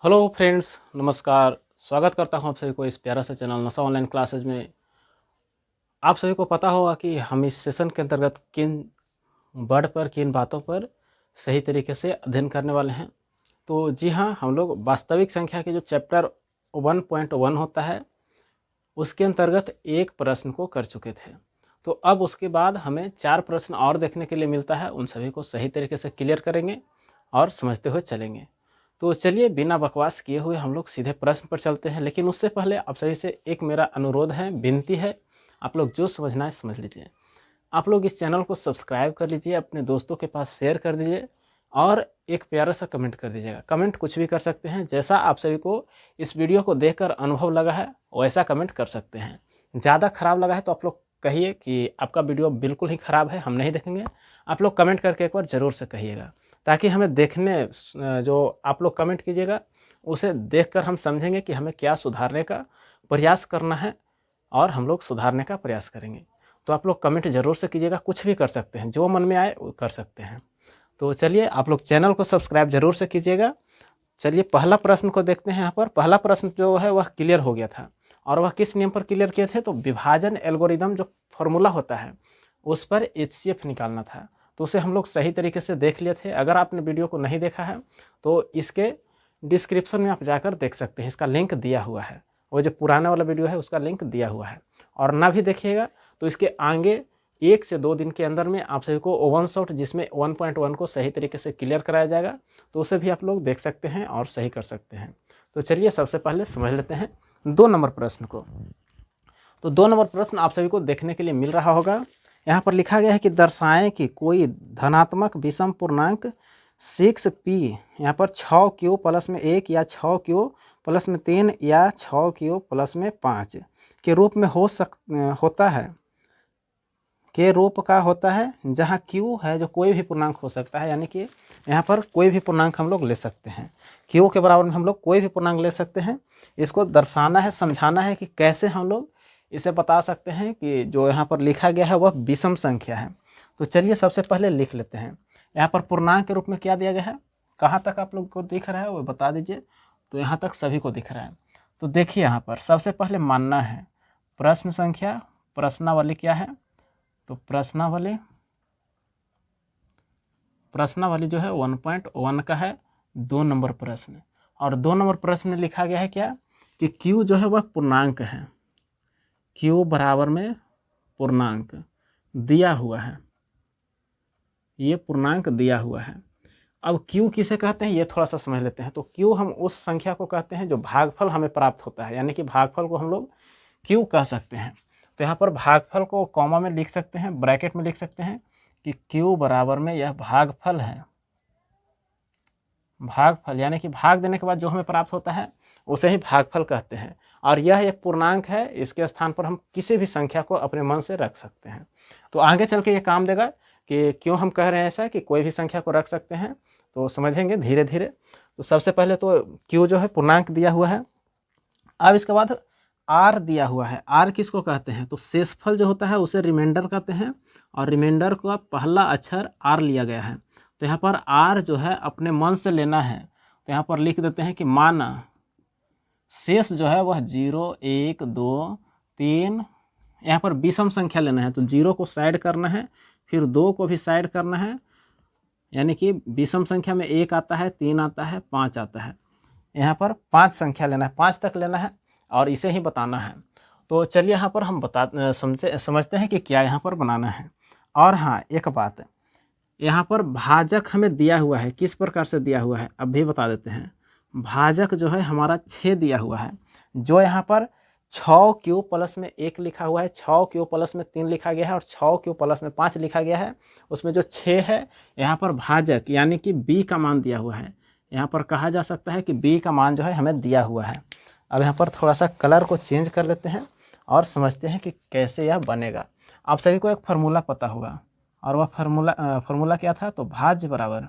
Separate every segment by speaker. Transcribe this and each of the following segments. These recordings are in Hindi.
Speaker 1: हेलो फ्रेंड्स, नमस्कार। स्वागत करता हूं आप सभी को इस प्यारा सा चैनल नशा ऑनलाइन क्लासेज में। आप सभी को पता होगा कि हम इस सेशन के अंतर्गत किन वर्ड पर, किन बातों पर सही तरीके से अध्ययन करने वाले हैं। तो जी हाँ, हम लोग वास्तविक संख्या के जो चैप्टर 1.1 होता है उसके अंतर्गत एक प्रश्न को कर चुके थे। तो अब उसके बाद हमें 4 प्रश्न और देखने के लिए मिलता है। उन सभी को सही तरीके से क्लियर करेंगे और समझते हुए चलेंगे। तो चलिए बिना बकवास किए हुए हम लोग सीधे प्रश्न पर चलते हैं। लेकिन उससे पहले आप सभी से एक मेरा अनुरोध है, विनती है, आप लोग जो समझना है समझ लीजिए। आप लोग इस चैनल को सब्सक्राइब कर लीजिए, अपने दोस्तों के पास शेयर कर दीजिए और एक प्यारा सा कमेंट कर दीजिएगा। कमेंट कुछ भी कर सकते हैं, जैसा आप सभी को इस वीडियो को देखकर अनुभव लगा है वैसा कमेंट कर सकते हैं। ज़्यादा ख़राब लगा है तो आप लोग कहिए कि आपका वीडियो बिल्कुल ही ख़राब है, हम नहीं देखेंगे। आप लोग कमेंट करके एक बार ज़रूर से कहिएगा, ताकि हमें देखने जो आप लोग कमेंट कीजिएगा उसे देखकर हम समझेंगे कि हमें क्या सुधारने का प्रयास करना है और हम लोग सुधारने का प्रयास करेंगे। तो आप लोग कमेंट ज़रूर से कीजिएगा, कुछ भी कर सकते हैं, जो मन में आए वो कर सकते हैं। तो चलिए आप लोग चैनल को सब्सक्राइब जरूर से कीजिएगा। चलिए पहला प्रश्न को देखते हैं। यहाँ पर पहला प्रश्न जो है वह क्लियर हो गया था, और वह किस नियम पर क्लियर किए थे? तो विभाजन एल्गोरिदम जो फॉर्मूला होता है उस पर HCF निकालना था। तो उसे हम लोग सही तरीके से देख लिए थे। अगर आपने वीडियो को नहीं देखा है तो इसके डिस्क्रिप्शन में आप जाकर देख सकते हैं, इसका लिंक दिया हुआ है। वो जो पुराना वाला वीडियो है उसका लिंक दिया हुआ है। और ना भी देखिएगा तो इसके आगे 1 से 2 दिन के अंदर में आप सभी को ओवन शॉट जिसमें 1.1 को सही तरीके से क्लियर कराया जाएगा, तो उसे भी आप लोग देख सकते हैं और सही कर सकते हैं। तो चलिए सबसे पहले समझ लेते हैं 2 नंबर प्रश्न को। तो 2 नंबर प्रश्न आप सभी को देखने के लिए मिल रहा होगा। यहाँ पर लिखा गया है कि दर्शाएं कि कोई धनात्मक विषम पूर्णांक 6p यहाँ पर 6q प्लस में 1 या 6q प्लस में 3 या 6q प्लस में 5 के रूप में होता है, के रूप का होता है, जहाँ q है जो कोई भी पूर्णांक हो सकता है। यानी कि यहाँ पर कोई भी पूर्णांक हम लोग ले सकते हैं, q के बराबर में हम लोग कोई भी पूर्णांक ले सकते हैं। इसको दर्शाना है, समझाना है कि कैसे हम लोग इसे बता सकते हैं कि जो यहाँ पर लिखा गया है वह विषम संख्या है। तो चलिए सबसे पहले लिख लेते हैं। यहाँ पर पूर्णांक के रूप में क्या दिया गया है, कहाँ तक आप लोग को दिख रहा है वो बता दीजिए। तो यहाँ तक सभी को दिख रहा है। तो देखिए यहाँ पर सबसे पहले मानना है प्रश्न संख्या, प्रश्नावली क्या है? तो प्रश्नावली जो है 1.1 का है, 2 नंबर प्रश्न। और 2 नंबर प्रश्न में लिखा गया है क्या कि q जो है वह पूर्णांक है, q बराबर में पूर्णांक दिया हुआ है, ये पूर्णांक दिया हुआ है। अब q किसे कहते हैं ये थोड़ा सा समझ लेते हैं। तो q हम उस संख्या को कहते हैं जो भागफल हमें प्राप्त होता है, यानी कि भागफल को हम लोग q कह सकते हैं। तो यहाँ पर भागफल को कॉमा में लिख सकते हैं, ब्रैकेट में लिख सकते हैं कि q बराबर में यह भागफल है। भागफल यानी कि भाग देने के बाद जो हमें प्राप्त होता है उसे ही भागफल कहते हैं। और यह एक पूर्णांक है, इसके स्थान पर हम किसी भी संख्या को अपने मन से रख सकते हैं। तो आगे चल के ये काम देगा कि क्यों हम कह रहे हैं ऐसा कि कोई भी संख्या को रख सकते हैं, तो समझेंगे धीरे धीरे। तो सबसे पहले तो q जो है पूर्णांक दिया हुआ है। अब इसके बाद r दिया हुआ है। r किसको कहते हैं? तो शेषफल जो होता है उसे रिमाइंडर कहते हैं, और रिमाइंडर का पहला अक्षर r लिया गया है। तो यहाँ पर r जो है अपने मन से लेना है। तो यहाँ पर लिख देते हैं कि माना शेष जो है वह 0, 1, 2, 3, यहाँ पर विषम संख्या लेना है। तो 0 को साइड करना है, फिर 2 को भी साइड करना है, यानी कि विषम संख्या में 1 आता है, 3 आता है, 5 आता है। यहाँ पर 5 संख्या लेना है, 5 तक लेना है और इसे ही बताना है। तो चलिए यहाँ पर हम समझते हैं कि क्या यहाँ पर बनाना है। और हाँ, एक बात, यहाँ पर भाजक हमें दिया हुआ है, किस प्रकार से दिया हुआ है अब भी बता देते हैं। भाजक जो है हमारा 6 दिया हुआ है, जो यहाँ पर 6q प्लस में 1 लिखा हुआ है, 6q प्लस में 3 लिखा गया है और 6q प्लस में 5 लिखा गया है। उसमें जो 6 है यहाँ पर भाजक यानी कि b का मान दिया हुआ है। यहाँ पर कहा जा सकता है कि b का मान जो है हमें दिया हुआ है। अब यहाँ पर थोड़ा सा कलर को चेंज कर लेते हैं और समझते हैं कि कैसे यह बनेगा। आप सभी को एक फार्मूला पता होगा, और वह फार्मूला क्या था? तो भाज बराबर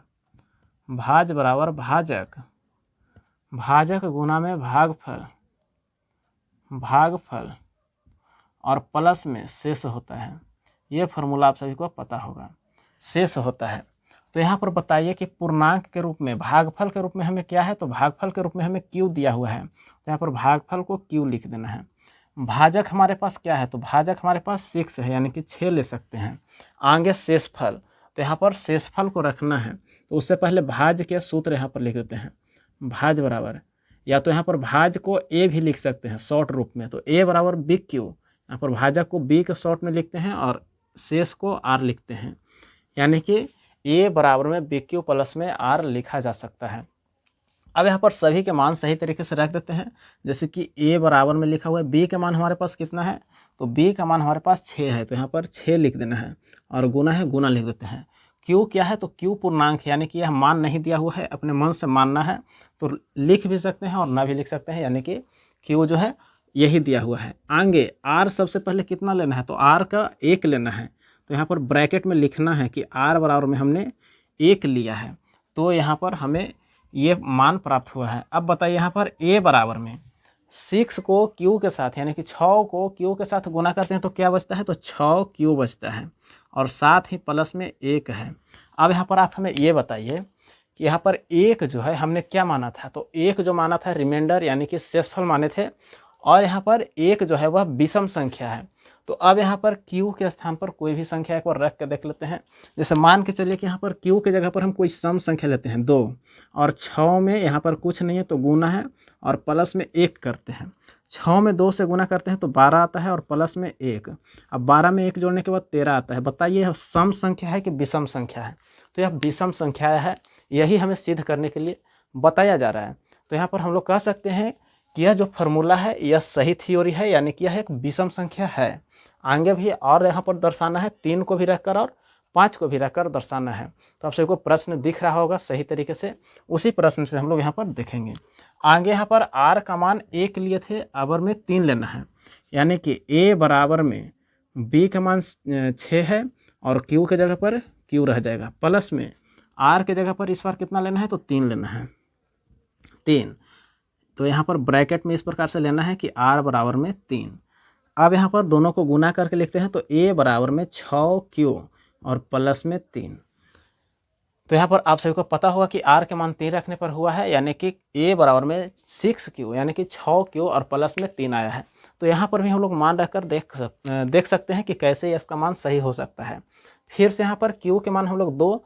Speaker 1: भाजक गुना में भागफल और प्लस में शेष होता है। ये फार्मूला आप सभी को पता होगा, शेष होता है। तो यहाँ पर बताइए कि पूर्णांक के रूप में, भागफल के रूप में हमें क्या है, तो भागफल के रूप में हमें क्यू दिया हुआ है, तो यहाँ पर भागफल को क्यू लिख देना है। भाजक हमारे पास क्या है, तो भाजक हमारे पास 6 है, यानी कि 6 ले सकते हैं। आगे शेषफल, तो यहाँ पर शेषफल को रखना है, तो उससे पहले भाज के सूत्र यहाँ पर लिख देते हैं। भाज बराबर, या तो यहाँ पर भाज को ए भी लिख सकते हैं शॉर्ट रूप में, तो ए बराबर बी क्यू, यहाँ पर भाजक को बी के शॉर्ट में लिखते हैं और शेष को आर लिखते हैं, यानी कि ए बराबर में बी क्यू प्लस में आर लिखा जा सकता है। अब यहाँ पर सभी के मान सही तरीके से रख देते हैं, जैसे कि ए बराबर में लिखा हुआ है, बी का मान हमारे पास कितना है, तो बी का मान हमारे पास 6 है, तो यहाँ पर 6 लिख देना है, और गुना है गुना लिख देते हैं। क्यू क्या है, तो क्यू पूर्णांक, यानी कि यह मान नहीं दिया हुआ है, अपने मन से मानना है, तो लिख भी सकते हैं और ना भी लिख सकते हैं, यानी कि क्यू जो है यही दिया हुआ है। आगे आर सबसे पहले कितना लेना है, तो आर का 1 लेना है, तो यहाँ पर ब्रैकेट में लिखना है कि आर बराबर में हमने 1 लिया है, तो यहाँ पर हमें ये मान प्राप्त हुआ है। अब बताइए यहाँ पर ए बराबर में 6 को क्यू के साथ, यानी कि 6 को क्यू के साथ गुना करते हैं तो क्या बचता है, तो 6 क्यू बचता है, और साथ ही प्लस में 1 है। अब यहाँ पर आप हमें ये बताइए कि यहाँ पर 1 जो है हमने क्या माना था, तो 1 जो माना था रिमाइंडर, यानी कि शेषफल माने थे, और यहाँ पर 1 जो है वह विषम संख्या है। तो अब यहाँ पर q के स्थान पर कोई भी संख्या एक बार रख के देख लेते हैं। जैसे मान के चलिए कि यहाँ पर q के जगह पर हम कोई सम संख्या लेते हैं 2, और 6 में यहाँ पर कुछ नहीं है तो गुना है और प्लस में 1 करते हैं। 6 में 2 से गुना करते हैं तो 12 आता है और प्लस में 1। अब 12 में 1 जोड़ने के बाद 13 आता है। बताइए यह सम संख्या है कि विषम संख्या है, तो यह विषम संख्या है, यही हमें सिद्ध करने के लिए बताया जा रहा है। तो यहाँ पर हम लोग कह सकते हैं कि यह जो फार्मूला है यह सही थ्योरी है, यानी कि यह एक विषम संख्या है। आगे भी और यहाँ पर दर्शाना है, 3 को भी रखकर और 5 को भी रखकर दर्शाना है। तो आप सबको प्रश्न दिख रहा होगा सही तरीके से, उसी प्रश्न से हम लोग यहाँ पर देखेंगे। आगे यहाँ पर आर का मान 1 लिए थे, अब में 3 लेना है, यानी कि ए बराबर में बी का मान 6 है और क्यू के जगह पर क्यू रह जाएगा, प्लस में आर के जगह पर इस बार कितना लेना है, तो 3 लेना है, 3। तो यहाँ पर ब्रैकेट में इस प्रकार से लेना है कि आर बराबर में 3। अब यहाँ पर दोनों को गुना करके लिखते हैं, तो ए बराबर में 6q और प्लस में 3। तो यहाँ पर आप सभी को पता होगा कि आर के मान 3 रखने पर हुआ है, यानी कि ए बराबर में 6q, यानी कि 6q और प्लस में 3 आया है। तो यहाँ पर भी हम लोग मान रखकर देख सकते हैं कि कैसे इसका मान सही हो सकता है। फिर से यहाँ पर q के मान हम लोग 2,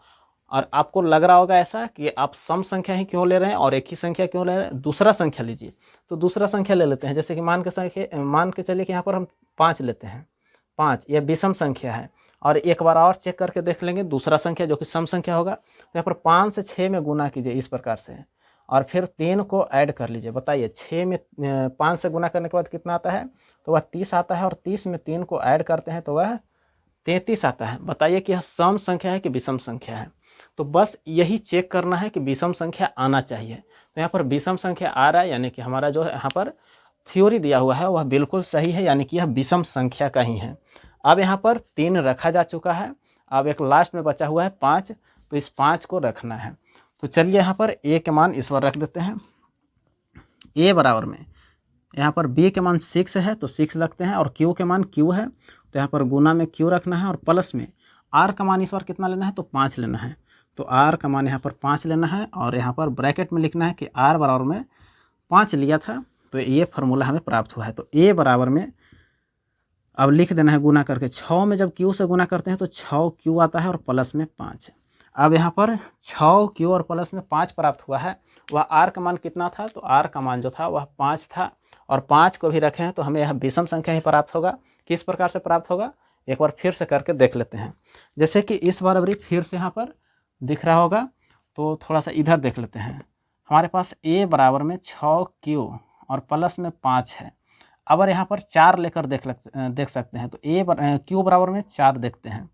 Speaker 1: और आपको लग रहा होगा ऐसा कि आप सम संख्या ही क्यों ले रहे हैं और एक ही संख्या क्यों ले रहे हैं, दूसरा संख्या लीजिए। तो दूसरा संख्या ले लेते हैं, जैसे कि मान के चलिए कि यहाँ पर हम 5 लेते हैं, 5 यह विषम संख्या है, और एक बार और चेक करके देख लेंगे दूसरा संख्या जो कि सम संख्या होगा। तो यहाँ पर 5 से 6 में गुना कीजिए इस प्रकार से, और फिर 3 को ऐड कर लीजिए। बताइए 6 में 5 से गुना करने के बाद कितना आता है, तो वह 30 आता है, और 30 में 3 को ऐड करते हैं तो वह 33 आता है। बताइए कि यह सम संख्या है कि विषम संख्या है। तो बस यही चेक करना है कि विषम संख्या आना चाहिए। तो यहाँ पर विषम संख्या आ रहा है, यानी कि हमारा जो है यहाँ पर थ्योरी दिया हुआ है वह बिल्कुल सही है, यानी कि यह विषम संख्या का ही है। अब यहाँ पर 3 रखा जा चुका है, अब एक लास्ट में बचा हुआ है 5, तो इस 5 को रखना है। तो चलिए यहाँ पर ए के मान इस बार रख देते हैं। ए बराबर में यहाँ पर बी के मान 6 है तो 6 रखते हैं, और क्यू के मान क्यू है तो यहाँ पर गुना में क्यू रखना है, और प्लस में आर का मान इस बार कितना लेना है, तो 5 लेना है। तो आर का मान यहाँ पर 5 लेना है, और यहाँ पर ब्रैकेट में लिखना है कि आर बराबर में 5 लिया था, तो ये फार्मूला हमें प्राप्त हुआ है। तो ए बराबर में अब लिख देना है गुना करके, 6 में जब क्यू से गुना करते हैं तो 6q आता है और प्लस में 5। अब यहाँ पर 6q और प्लस में 5 प्राप्त हुआ है, वह आर का मान कितना था, तो आर का मान जो था वह 5 था, और 5 को भी रखे हैं तो हमें यह विषम संख्या ही प्राप्त होगा। किस प्रकार से प्राप्त होगा, एक बार फिर से करके देख लेते हैं। जैसे कि इस बार अभी फिर से यहाँ पर दिख रहा होगा, तो थोड़ा सा इधर देख लेते हैं। हमारे पास a बराबर में 6q और प्लस में 5 है। अगर यहाँ पर 4 लेकर देख सकते हैं, तो q बराबर में 4 देखते हैं।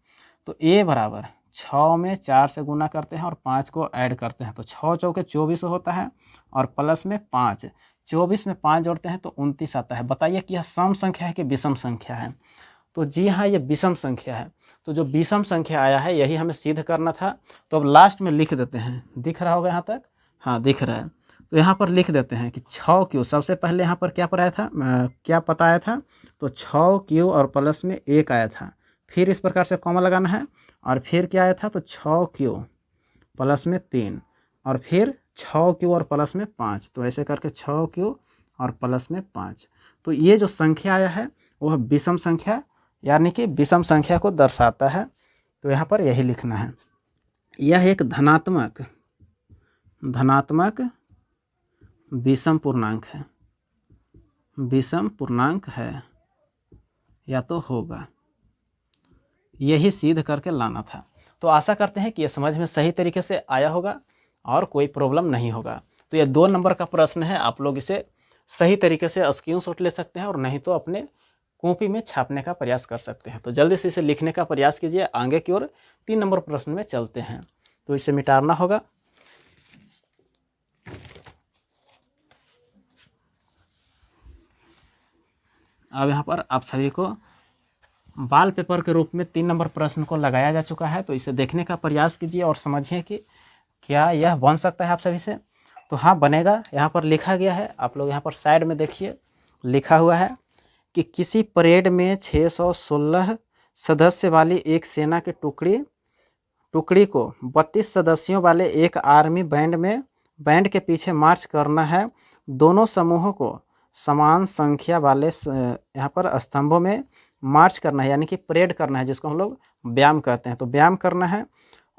Speaker 1: तो a बराबर 6 में 4 से गुना करते हैं और 5 को ऐड करते हैं, तो 6 चौके 24 होता है, और प्लस में 5, 24 में 5 जोड़ते हैं तो 29 आता है। बताइए कि यह सम संख्या है कि विषम संख्या है, तो जी हाँ ये विषम संख्या है। तो जो विषम संख्या आया है यही हमें सिद्ध करना था। तो अब लास्ट में लिख देते हैं, दिख रहा होगा यहाँ तक, हाँ दिख रहा है। तो यहाँ पर लिख देते हैं कि 6q, सबसे पहले यहाँ पर क्या पढ़ाया था, क्या पता आया था, तो 6q और प्लस में 1 आया था। फिर इस प्रकार से कॉमा लगाना है, और फिर क्या आया था, तो 6q प्लस में 3 और फिर 6 और प्लस में 5, तो ऐसे करके 6 और प्लस में 5। तो ये जो संख्या आया है वह विषम संख्या यानी कि विषम संख्या को दर्शाता है। तो यहाँ पर यही लिखना है, यह एक धनात्मक विषम पूर्णांक है, विषम पूर्णांक है या तो होगा, यही सिद्ध करके लाना था। तो आशा करते हैं कि ये समझ में सही तरीके से आया होगा और कोई प्रॉब्लम नहीं होगा। तो ये 2 नंबर का प्रश्न है, आप लोग इसे सही तरीके से स्क्रीनशॉट ले सकते हैं और नहीं तो अपने कॉपी में छापने का प्रयास कर सकते हैं। तो जल्दी से इसे लिखने का प्रयास कीजिए। आगे की ओर 3 नंबर प्रश्न में चलते हैं। तो इसे मिटाना होगा। अब यहाँ पर आप सभी को बाल पेपर के रूप में 3 नंबर प्रश्न को लगाया जा चुका है। तो इसे देखने का प्रयास कीजिए और समझिए कि क्या यह बन सकता है आप सभी से। तो हाँ, बनेगा। यहाँ पर लिखा गया है, आप लोग यहाँ पर साइड में देखिए, लिखा हुआ है कि किसी परेड में 616 सदस्य वाली एक सेना की टुकड़ी को 32 सदस्यों वाले एक आर्मी बैंड के पीछे मार्च करना है। दोनों समूहों को समान संख्या वाले यहाँ पर स्तंभों में मार्च करना है, यानी कि परेड करना है, जिसको हम लोग व्यायाम कहते हैं। तो व्यायाम करना है।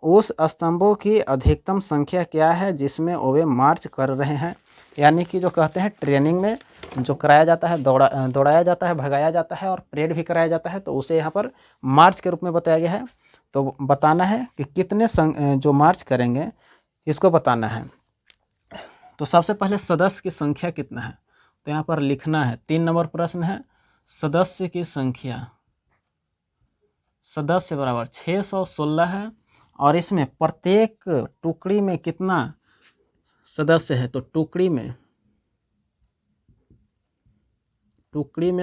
Speaker 1: उस स्तंभों की अधिकतम संख्या क्या है जिसमें वे मार्च कर रहे हैं, यानी कि जो कहते हैं ट्रेनिंग में जो कराया जाता है, दौड़ाया जाता है, भगाया जाता है और परेड भी कराया जाता है, तो उसे यहाँ पर मार्च के रूप में बताया गया है। तो बताना है कि कितने जो मार्च करेंगे इसको बताना है। तो सबसे पहले सदस्य की संख्या कितना है, तो यहाँ पर लिखना है, 3 नंबर प्रश्न है, सदस्य की संख्या, सदस्य बराबर 616 है और इसमें प्रत्येक टुकड़ी में कितना सदस्य है, तो टुकड़ी में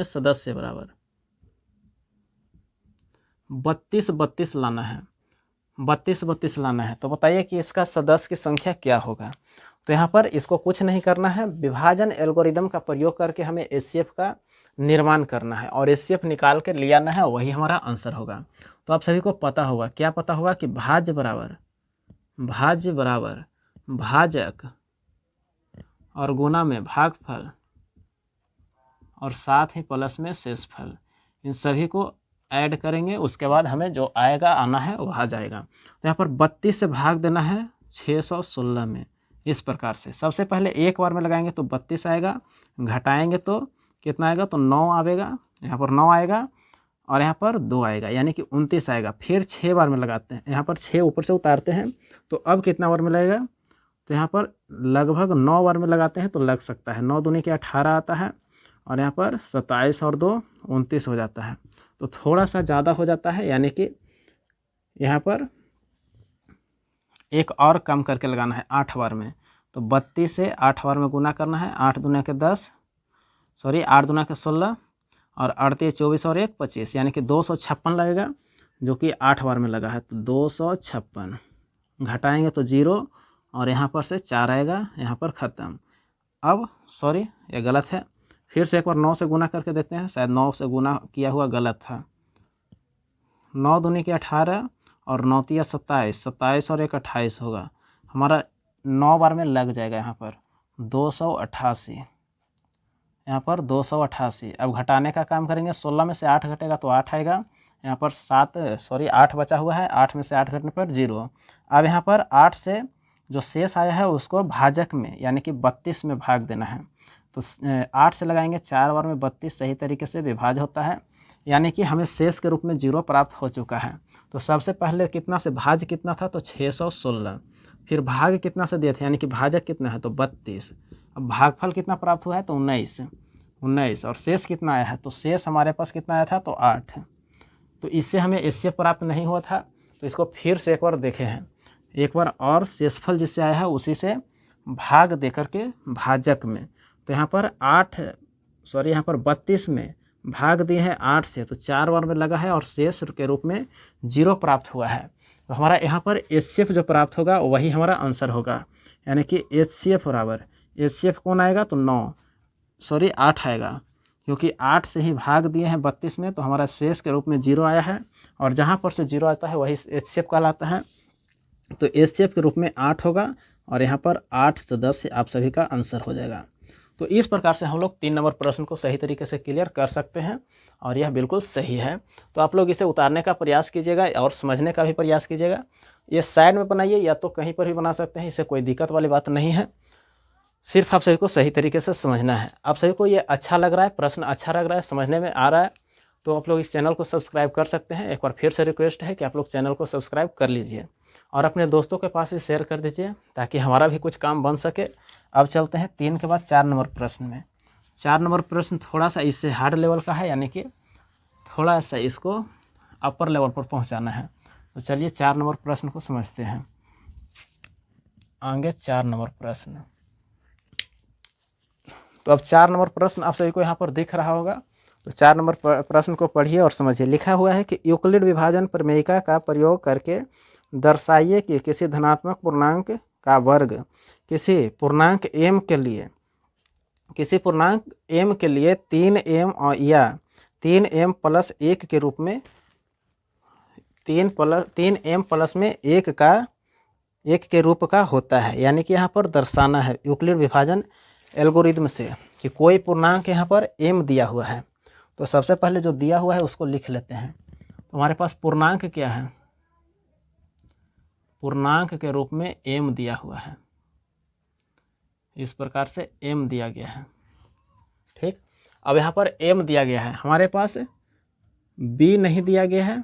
Speaker 1: सदस्य बराबर 32 लाना है, 32 लाना है। तो बताइए कि इसका सदस्य की संख्या क्या होगा। तो यहाँ पर इसको कुछ नहीं करना है, विभाजन एल्गोरिदम का प्रयोग करके हमें एचसीएफ का निर्माण करना है और एचसीएफ निकाल के ले आना है, वही हमारा आंसर होगा। तो आप सभी को पता होगा, क्या पता होगा कि भाज्य बराबर भाजक और गुना में भागफल और साथ ही प्लस में शेषफल, इन सभी को ऐड करेंगे, उसके बाद हमें जो आना है वो आ जाएगा। तो यहाँ पर 32 से भाग देना है 616 में, इस प्रकार से। सबसे पहले एक बार में लगाएंगे तो 32 आएगा, घटाएंगे तो कितना आएगा, तो 9 आएगा, यहाँ पर 9 आएगा और यहाँ पर 2 आएगा, यानी कि 29 आएगा। फिर 6 बार में लगाते हैं, यहाँ पर 6 ऊपर से उतारते हैं, तो अब कितना बार में लगेगा, तो यहाँ पर लगभग 9 बार में लगाते हैं तो लग सकता है। 9 दूनी के 18 आता है और यहाँ पर 27 और 2 29 हो जाता है, तो थोड़ा सा ज़्यादा हो जाता है, यानी कि यहाँ पर एक और कम करके लगाना है 8 बार में। तो 32 से 8 बार में गुना करना है, 8 दूना के 16 और 38 24 और 1 25, यानी कि 256 लगेगा, जो कि 8 बार में लगा है। तो 256 घटाएंगे तो 0 और यहाँ पर से 4 आएगा, यहाँ पर ख़त्म। अब सॉरी, ये गलत है, फिर से एक बार 9 से गुना करके देखते हैं, शायद 9 से गुना किया हुआ गलत था। 9 दूनी के 18 और 9 तिया 27, 27 और 1 28 होगा, हमारा 9 बार में लग जाएगा। यहाँ पर 288, यहाँ पर 288। अब घटाने का काम करेंगे, 16 में से 8 घटेगा तो 8 आएगा, यहाँ पर 8 बचा हुआ है, 8 में से 8 घटने पर 0। अब यहाँ पर 8 से जो शेष आया है उसको भाजक में यानी कि 32 में भाग देना है। तो 8 से लगाएंगे 4 बार में 32 सही तरीके से विभाज्य होता है, यानी कि हमें शेष के रूप में 0 प्राप्त हो चुका है। तो सबसे पहले कितना से भाज्य कितना था, तो 616, फिर भाग कितना से दिए थे, यानी कि भाजक कितना है, तो 32। अब भागफल कितना प्राप्त हुआ है, तो 19 और शेष कितना आया है, तो शेष हमारे पास कितना आया था, तो 8। तो इससे हमें एचसीएफ प्राप्त नहीं हुआ था, तो इसको फिर से एक बार देखे हैं, एक बार और शेषफल जिससे आया है उसी से भाग दे करके भाजक में। तो यहाँ पर 32 में भाग दिए हैं 8 से, तो 4 बार में लगा है और शेष के रूप में 0 प्राप्त हुआ है। तो हमारा यहाँ पर एचसीएफ जो प्राप्त होगा वही हमारा आंसर होगा, यानी कि एचसीएफ बराबर, एचसीएफ कौन आएगा, तो 8 आएगा, क्योंकि 8 से ही भाग दिए हैं 32 में, तो हमारा शेष के रूप में 0 आया है और जहाँ पर से 0 आता है वही एचसीएफ कहलाता है। तो एचसीएफ के रूप में 8 होगा और यहाँ पर 8 से 10 आप सभी का आंसर हो जाएगा। तो इस प्रकार से हम लोग 3 नंबर प्रश्न को सही तरीके से क्लियर कर सकते हैं और यह बिल्कुल सही है। तो आप लोग इसे उतारने का प्रयास कीजिएगा और समझने का भी प्रयास कीजिएगा। ये साइड में बनाइए या तो कहीं पर भी बना सकते हैं, इससे कोई दिक्कत वाली बात नहीं है। सिर्फ आप सभी को सही तरीके से समझना है। आप सभी को ये अच्छा लग रहा है, प्रश्न अच्छा लग रहा है, समझने में आ रहा है, तो आप लोग इस चैनल को सब्सक्राइब कर सकते हैं। एक बार फिर से रिक्वेस्ट है कि आप लोग चैनल को सब्सक्राइब कर लीजिए और अपने दोस्तों के पास भी शेयर कर दीजिए ताकि हमारा भी कुछ काम बन सके। अब चलते हैं 3 के बाद 4 नंबर प्रश्न में। 4 नंबर प्रश्न थोड़ा सा इससे हार्ड लेवल का है, यानी कि थोड़ा सा इसको अपर लेवल पर पहुंचाना है। तो चलिए 4 नंबर प्रश्न को समझते हैं। आगे 4 नंबर प्रश्न। तो अब 4 नंबर प्रश्न आप सभी को यहाँ पर दिख रहा होगा। तो 4 नंबर प्रश्न को पढ़िए और समझिए। लिखा हुआ है कि यूक्लिड विभाजन प्रमेयिका का प्रयोग करके दर्शाइए कि किसी धनात्मक पूर्णांक का वर्ग किसी पूर्णांक m के लिए 3m या 3m प्लस 1 के रूप में 3m प्लस में 1 के रूप का होता है। यानी कि यहाँ पर दर्शाना है यूक्लिड विभाजन एल्गोरिदम से कि कोई पूर्णांक यहाँ पर m दिया हुआ है। तो सबसे पहले जो दिया हुआ है उसको लिख लेते हैं। तो हमारे पास पूर्णांक क्या है, पूर्णांक के रूप में m दिया हुआ है। इस प्रकार से m दिया गया है। ठीक, अब यहाँ पर m दिया गया है, हमारे पास b नहीं दिया गया है।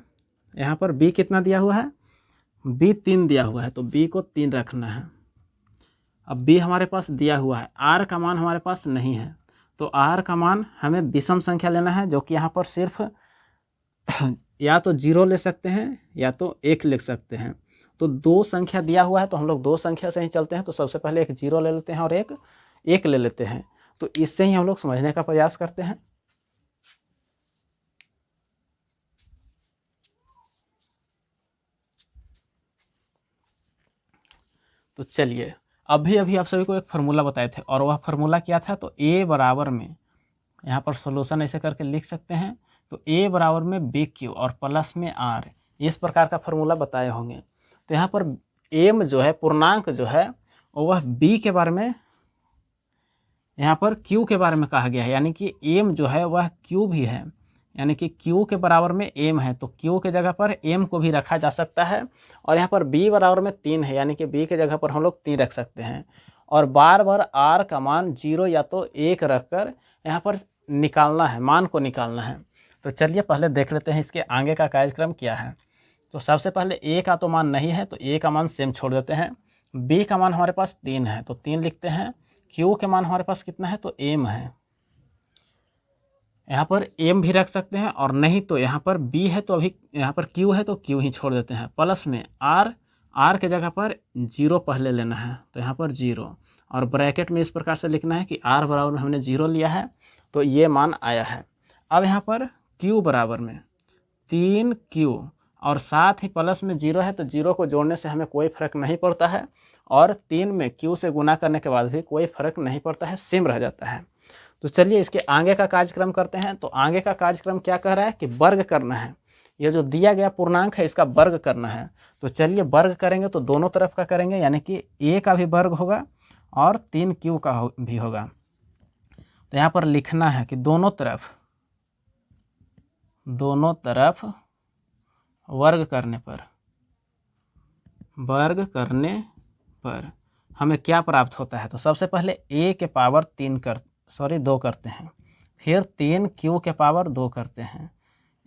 Speaker 1: यहाँ पर b कितना दिया हुआ है, b 3 दिया हुआ है, तो b को 3 रखना है। अब b हमारे पास दिया हुआ है, r का मान हमारे पास नहीं है, तो r का मान हमें विषम संख्या लेना है, जो कि यहाँ पर सिर्फ या तो 0 ले सकते हैं या तो 1 लिख सकते हैं। तो 2 संख्या दिया हुआ है तो हम लोग 2 संख्या से ही चलते हैं। तो सबसे पहले एक 0 ले लेते हैं और एक 1 ले लेते हैं। तो इससे ही हम लोग समझने का प्रयास करते हैं। तो चलिए, अभी आप सभी को एक फार्मूला बताए थे और वह फार्मूला क्या था, तो a बराबर में, यहाँ पर सोल्यूशन ऐसे करके लिख सकते हैं, तो a बराबर में BQ और प्लस में r, इस प्रकार का फार्मूला बताए होंगे। तो यहाँ पर m जो है, पूर्णांक जो है, वह b के बारे में, यहाँ पर q के बारे में कहा गया है, यानी कि m जो है वह q भी है, यानी कि q के बराबर में m है, तो q के जगह पर m को भी रखा जा सकता है। और यहाँ पर b बराबर में 3 है, यानी कि b के जगह पर हम लोग 3 रख सकते हैं। और बार बार r का मान 0 या तो 1 रखकर यहाँ पर निकालना है, मान को निकालना है। तो चलिए पहले देख लेते हैं इसके आगे का कार्यक्रम क्या है। तो सबसे पहले a का तो मान नहीं है, तो a का मान सेम छोड़ देते हैं। b का मान हमारे पास 3 है, तो 3 लिखते हैं। q के मान हमारे पास कितना है, तो m है, यहाँ पर m भी रख सकते हैं, और नहीं तो यहाँ पर b है तो अभी यहाँ पर q है तो q ही छोड़ देते हैं। प्लस में r के जगह पर 0 पहले लेना है, तो यहाँ पर 0, और ब्रैकेट में इस प्रकार से लिखना है कि r बराबर में हमने 0 लिया है, तो ये मान आया है। अब यहाँ पर q बराबर में 3q और साथ ही प्लस में 0 है, तो 0 को जोड़ने से हमें कोई फर्क नहीं पड़ता है, और 3 में q से गुना करने के बाद भी कोई फर्क नहीं पड़ता है, सेम रह जाता है। तो चलिए इसके आगे का कार्यक्रम करते हैं। तो आगे का कार्यक्रम क्या कह रहा है कि वर्ग करना है, ये जो दिया गया पूर्णांक है इसका वर्ग करना है। तो चलिए वर्ग करेंगे तो दोनों तरफ का करेंगे, यानी कि a का भी वर्ग होगा और 3q का भी होगा। तो यहाँ पर लिखना है कि दोनों तरफ वर्ग करने पर हमें क्या प्राप्त होता है। तो सबसे पहले a के पावर 2 करते हैं, फिर 3q के पावर 2 करते हैं।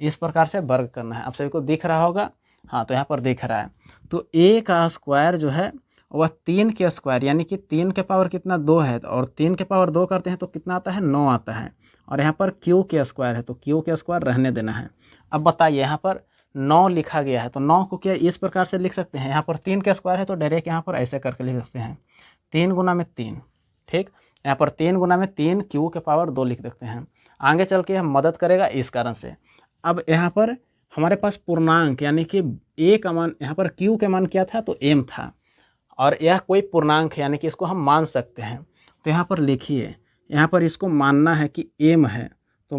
Speaker 1: इस प्रकार से वर्ग करना है। आप सभी को दिख रहा होगा, हाँ, तो यहाँ पर दिख रहा है। तो a का स्क्वायर जो है वह 3 के स्क्वायर, यानी कि 3 के पावर कितना 2 है, और 3 के पावर 2 करते हैं तो कितना आता है, 9 आता है। और यहाँ पर q के स्क्वायर है, तो q के स्क्वायर रहने देना है। अब बताइए, यहाँ पर 9 लिखा गया है, तो 9 को क्या इस प्रकार से लिख सकते हैं, यहाँ पर 3 के स्क्वायर है तो डायरेक्ट यहाँ पर ऐसे करके लिख सकते हैं, 3 गुना में 3। ठीक, यहाँ पर 3 गुना में 3 q के पावर 2 लिख सकते हैं। आगे चल के हम मदद करेगा इस कारण से। अब यहाँ पर हमारे पास पूर्णांक, यानी कि a का मान, यहाँ पर q के मान क्या था, तो m था, और यह कोई पूर्णांक है, यानी कि इसको हम मान सकते हैं। तो यहाँ पर लिखिए, यहाँ पर इसको मानना है कि m है, तो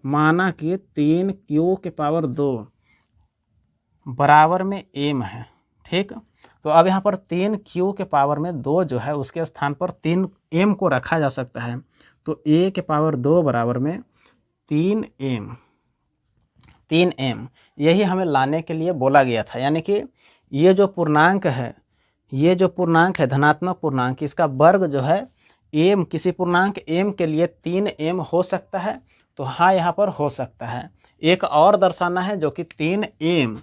Speaker 1: माना कि 3q के पावर 2 बराबर में m है। ठीक, तो अब यहाँ पर 3q के पावर में 2 जो है उसके स्थान पर 3m को रखा जा सकता है। तो a के पावर 2 बराबर में 3m यही हमें लाने के लिए बोला गया था। यानी कि ये जो पूर्णांक है, धनात्मक पूर्णांक, इसका वर्ग जो है m, किसी पूर्णांक m के लिए 3m हो सकता है। तो हाँ, यहाँ पर हो सकता है। एक और दर्शाना है जो कि 3m,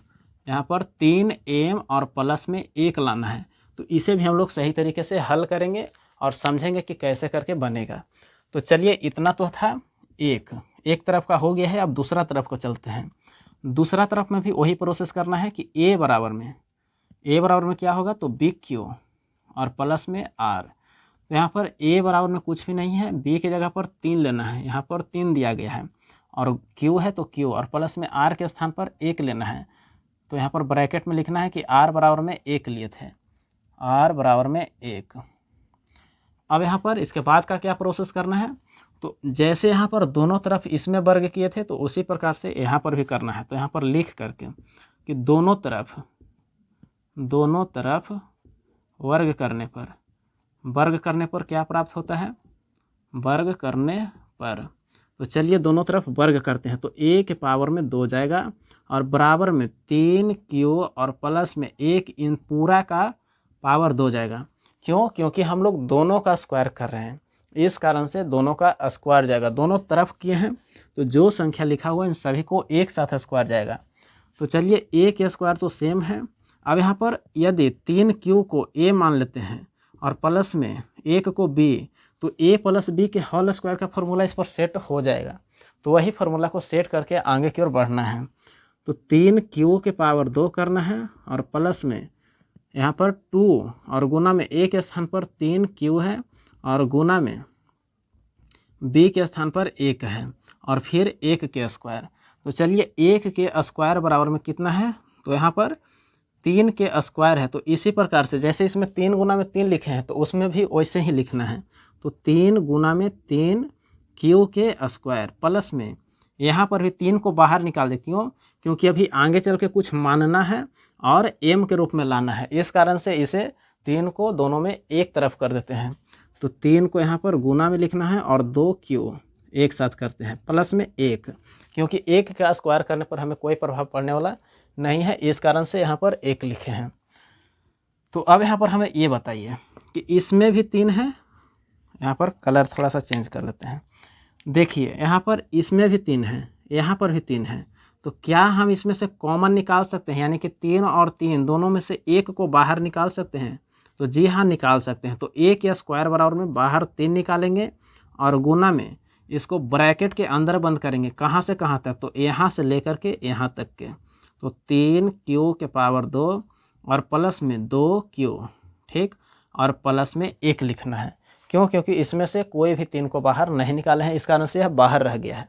Speaker 1: यहाँ पर 3m और प्लस में 1 लाना है। तो इसे भी हम लोग सही तरीके से हल करेंगे और समझेंगे कि कैसे करके बनेगा। तो चलिए, इतना तो था एक तरफ का हो गया है। अब दूसरा तरफ को चलते हैं। दूसरा तरफ में भी वही प्रोसेस करना है कि a बराबर में क्या होगा, तो BQ और प्लस में R। तो यहाँ पर a बराबर में कुछ भी नहीं है, b की जगह पर 3 लेना है। यहाँ पर 3 दिया गया है और q है तो q, और प्लस में r के स्थान पर 1 लेना है। तो यहाँ पर ब्रैकेट में लिखना है कि r बराबर में 1 लिए थे, r बराबर में 1। अब यहाँ पर इसके बाद का क्या प्रोसेस करना है, तो जैसे यहाँ पर दोनों तरफ इसमें वर्ग किए थे तो उसी प्रकार से यहाँ पर भी करना है। तो यहाँ पर लिख करके कि दोनों तरफ वर्ग करने पर क्या प्राप्त होता है, वर्ग करने पर। तो चलिए दोनों तरफ वर्ग करते हैं। तो a के पावर में 2 जाएगा और बराबर में 3q और प्लस में 1, इन पूरा का पावर 2 जाएगा। क्यों? क्योंकि हम लोग दोनों का स्क्वायर कर रहे हैं, इस कारण से दोनों का स्क्वायर जाएगा। दोनों तरफ किए हैं तो जो संख्या लिखा हुआ है इन सभी को एक साथ स्क्वायर जाएगा। तो चलिए, a के स्क्वायर तो सेम है। अब यहाँ पर यदि 3q को a मान लेते हैं और प्लस में 1 को b, तो a प्लस b के होल स्क्वायर का फॉर्मूला इस पर सेट हो जाएगा। तो वही फार्मूला को सेट करके आगे की ओर बढ़ना है। तो 3q के पावर 2 करना है और प्लस में यहाँ पर 2 और गुना में a के स्थान पर 3q है और गुना में b के स्थान पर 1 है और फिर 1 के स्क्वायर। तो चलिए, 1 के स्क्वायर बराबर में कितना है, तो यहाँ पर 3 के स्क्वायर है। तो इसी प्रकार से जैसे इसमें 3 गुना में 3 लिखे हैं तो उसमें भी वैसे ही लिखना है। तो 3 गुना में 3q के स्क्वायर प्लस में यहाँ पर भी 3 को बाहर निकाल दे। क्यों? क्योंकि अभी आगे चल के कुछ मानना है और m के रूप में लाना है, इस कारण से इसे 3 को दोनों में एक तरफ कर देते हैं। तो 3 को यहाँ पर गुना में लिखना है और 2q एक साथ करते हैं प्लस में 1, क्योंकि 1 का स्क्वायर करने पर हमें कोई प्रभाव पड़ने वाला नहीं है, इस कारण से यहाँ पर 1 लिखे हैं। तो अब यहाँ पर हमें ये बताइए कि इसमें भी 3 है। यहाँ पर कलर थोड़ा सा चेंज कर लेते हैं। देखिए, यहाँ पर इसमें भी 3 है, यहाँ पर भी 3 है। तो क्या हम इसमें से कॉमन निकाल सकते हैं, यानी कि 3 और 3 दोनों में से 1 को बाहर निकाल सकते हैं? तो जी हाँ, निकाल सकते हैं। तो 1 के स्क्वायर बराबर में बाहर 3 निकालेंगे और गुना में इसको ब्रैकेट के अंदर बंद करेंगे। कहाँ से कहाँ तक, तो यहाँ से लेकर के यहाँ तक के। तो 3q के पावर 2 और प्लस में 2q, ठीक, और प्लस में 1 लिखना है। क्यों? क्योंकि इसमें से कोई भी 3 को बाहर नहीं निकाले हैं, इस कारण से यह बाहर रह गया है।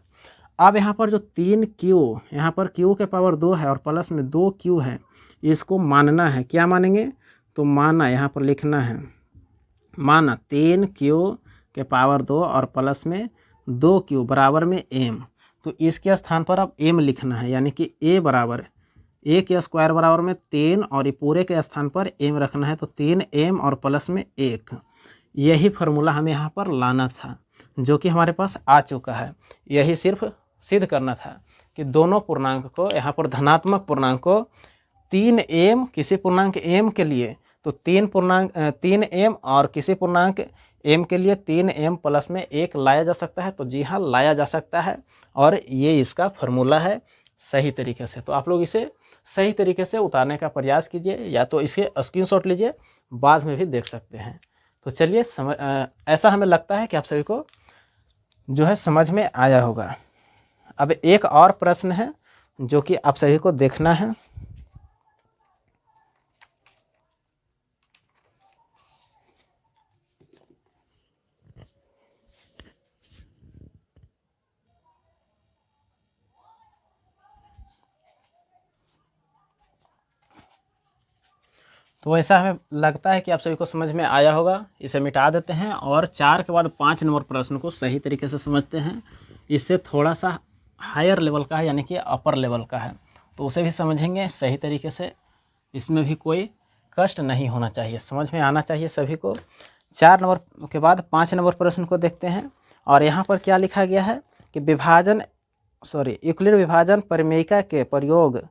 Speaker 1: अब यहाँ पर जो 3q, यहाँ पर q के पावर 2 है और प्लस में 2q है, इसको मानना है। क्या मानेंगे, तो माना, यहाँ पर लिखना है माना 3q के पावर 2 और प्लस में 2q बराबर में m। तो इसके स्थान पर अब m लिखना है, यानी कि a बराबर, a के स्क्वायर बराबर में 3 और ये पूरे के स्थान पर m रखना है। तो 3m और प्लस में 1, यही फार्मूला हमें यहाँ पर लाना था, जो कि हमारे पास आ चुका है। यही सिर्फ सिद्ध करना था कि दोनों पूर्णांक को, यहाँ पर धनात्मक पूर्णांक को 3m, किसी पूर्णांक m के लिए तो 3m और किसी पूर्णांक m के लिए 3m प्लस में 1 लाया जा सकता है। तो जी हाँ, लाया जा सकता है और ये इसका फार्मूला है सही तरीके से। तो आप लोग इसे सही तरीके से उतारने का प्रयास कीजिए, या तो इसे स्क्रीनशॉट लीजिए, बाद में भी देख सकते हैं। तो चलिए, ऐसा हमें लगता है कि आप सभी को जो है समझ में आया होगा। अब एक और प्रश्न है जो कि आप सभी को देखना है। तो ऐसा हमें लगता है कि आप सभी को समझ में आया होगा। इसे मिटा देते हैं और 4 के बाद 5 नंबर प्रश्न को सही तरीके से समझते हैं। इससे थोड़ा सा हायर लेवल का है, यानी कि अपर लेवल का है। तो उसे भी समझेंगे सही तरीके से। इसमें भी कोई कष्ट नहीं होना चाहिए, समझ में आना चाहिए सभी को। 4 नंबर के बाद 5 नंबर प्रश्न को देखते हैं। और यहाँ पर क्या लिखा गया है कि यूक्लिड विभाजन प्रमेयिका के प्रयोग,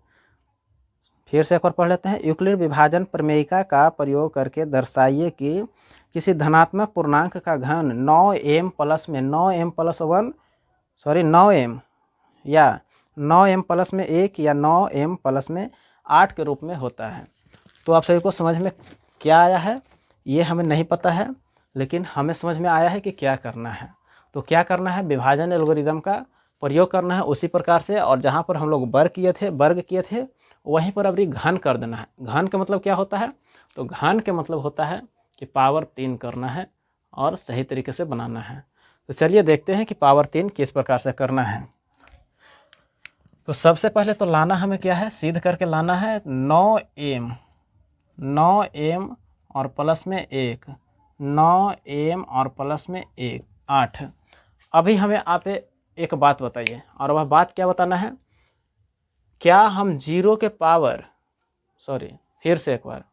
Speaker 1: फिर से एक बार पढ़ लेते हैं। यूक्लिड विभाजन प्रमेयिका का प्रयोग करके दर्शाइए कि किसी धनात्मक पूर्णांक का घन 9m प्लस में 9m या 9m प्लस में 1 या 9m प्लस में 8 के रूप में होता है। तो आप सभी को समझ में क्या आया है ये हमें नहीं पता है, लेकिन हमें समझ में आया है कि क्या करना है। तो क्या करना है, विभाजन एल्गोरिदम का प्रयोग करना है उसी प्रकार से, और जहाँ पर हम लोग वर्ग किए थे वहीं पर अभी घन कर देना है। घन का मतलब क्या होता है, तो घन के मतलब होता है कि पावर 3 करना है और सही तरीके से बनाना है। तो चलिए देखते हैं कि पावर 3 किस प्रकार से करना है। तो सबसे पहले तो लाना हमें क्या है, सिद्ध करके लाना है 9m और प्लस में 1, 9m और प्लस में 1 8। अभी हमें आप एक बात बताइए, और वह बात क्या बताना है, क्या हम जीरो के पावर फिर से एक बार,